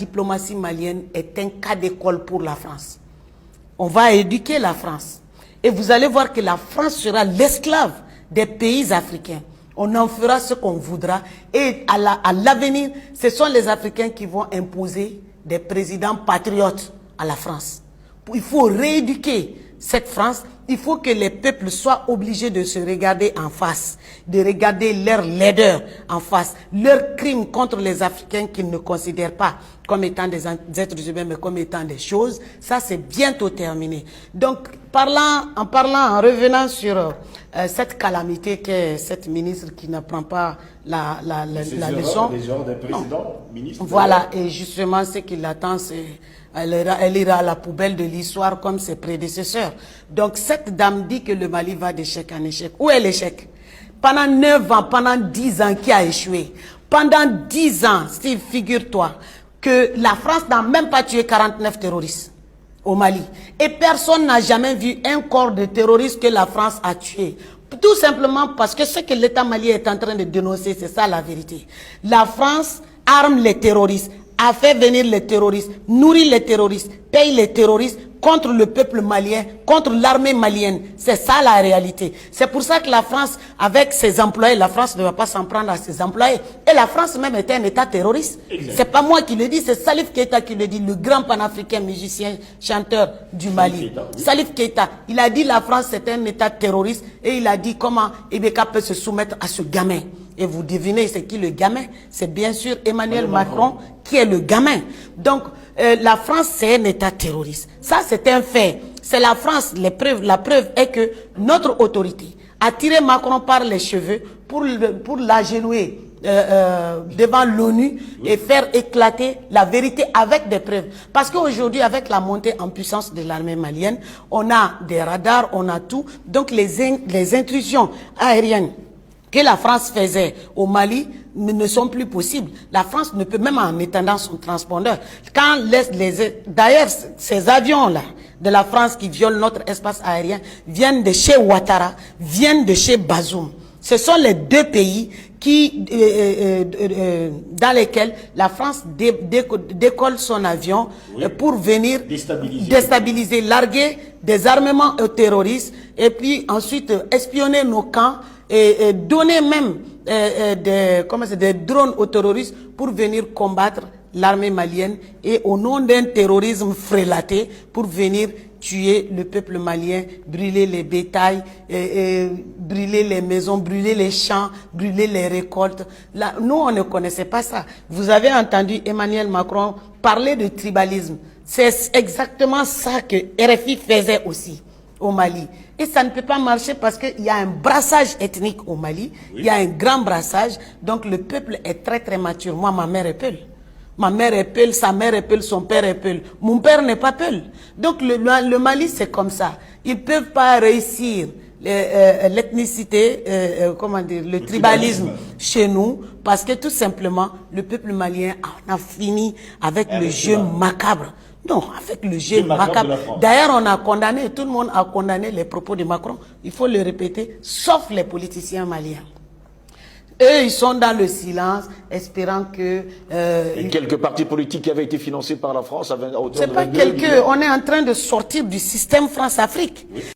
diplomatie malienne est un cas d'école pour la France. On va éduquer la France. Et vous allez voir que la France sera l'esclave des pays africains. On en fera ce qu'on voudra. Et à l'avenir, ce sont les Africains qui vont imposer des présidents patriotes à la France. Il faut rééduquer cette France. Il faut que les peuples soient obligés de se regarder en face, de regarder leur laideur en face, leurs crimes contre les Africains qu'ils ne considèrent pas comme étant des êtres humains, mais comme étant des choses. Ça, c'est bientôt terminé. Donc, en revenant sur cette calamité qu'est cette ministre qui n'apprend pas la leçon. Les erreurs des précédents ministres. Voilà, et justement, ce qui l'attend, c'est... Elle ira à la poubelle de l'histoire comme ses prédécesseurs. Donc cette dame dit que le Mali va d'échec en échec. Où est l'échec? Pendant 9 ans, pendant 10 ans qui a échoué. Pendant 10 ans, Steve, figure-toi que la France n'a même pas tué 49 terroristes au Mali. Et personne n'a jamais vu un corps de terroristes que la France a tué. Tout simplement parce que ce que l'État malien est en train de dénoncer, c'est ça la vérité. La France arme les terroristes, a fait venir les terroristes, nourrit les terroristes, paye les terroristes contre le peuple malien, contre l'armée malienne. C'est ça la réalité. C'est pour ça que la France, avec ses employés, la France ne va pas s'en prendre à ses employés. Et la France même était un État terroriste. C'est pas moi qui le dis, c'est Salif Keita qui le dit, le grand panafricain musicien, chanteur du Mali. Salif Keita, il a dit la France c'est un État terroriste et il a dit comment Ibeka peut se soumettre à ce gamin. Et vous devinez c'est qui le gamin? C'est bien sûr Emmanuel Macron qui est le gamin. Donc la France c'est un État terroriste. Ça c'est un fait. C'est la France, la preuve est que notre autorité a tiré Macron par les cheveux pour l'agenouiller devant l'ONU et faire éclater la vérité avec des preuves. Parce qu'aujourd'hui, avec la montée en puissance de l'armée malienne, on a des radars, on a tout. Donc les intrusions aériennes que la France faisait au Mali ne sont plus possibles. La France ne peut même en étendant son transpondeur. Quand d'ailleurs, ces avions-là de la France qui violent notre espace aérien viennent de chez Ouattara, viennent de chez Bazoum. Ce sont les deux pays dans lesquels la France décolle son avion pour venir déstabiliser, larguer des armements terroristes et puis ensuite espionner nos camps et donner même des drones aux terroristes pour venir combattre l'armée malienne et au nom d'un terrorisme frélaté pour venir tuer le peuple malien, brûler les bétails, brûler les maisons, brûler les champs, brûler les récoltes. Là, nous, on ne connaissait pas ça. Vous avez entendu Emmanuel Macron parler de tribalisme. C'est exactement ça que RFI faisait aussi au Mali. Et ça ne peut pas marcher parce qu'il y a un brassage ethnique au Mali. Oui. Il y a un grand brassage. Donc le peuple est très très mature. Moi, ma mère est Peul. Ma mère est Peul, sa mère est Peul, son père est Peul. Mon père n'est pas Peul. Donc le Mali, c'est comme ça. Ils ne peuvent pas réussir l'ethnicité, comment dire, le tribalisme chez nous, parce que tout simplement, le peuple malien en a fini avec le jeu macabre. Non, avec le jeu macabre. D'ailleurs, on a condamné, tout le monde a condamné les propos de Macron. Il faut le répéter, sauf les politiciens maliens. Eux, ils sont dans le silence, espérant que... Et quelques partis politiques qui avaient été financés par la France à hauteur de... C'est pas quelques, on est en train de sortir du système France-Afrique. Oui.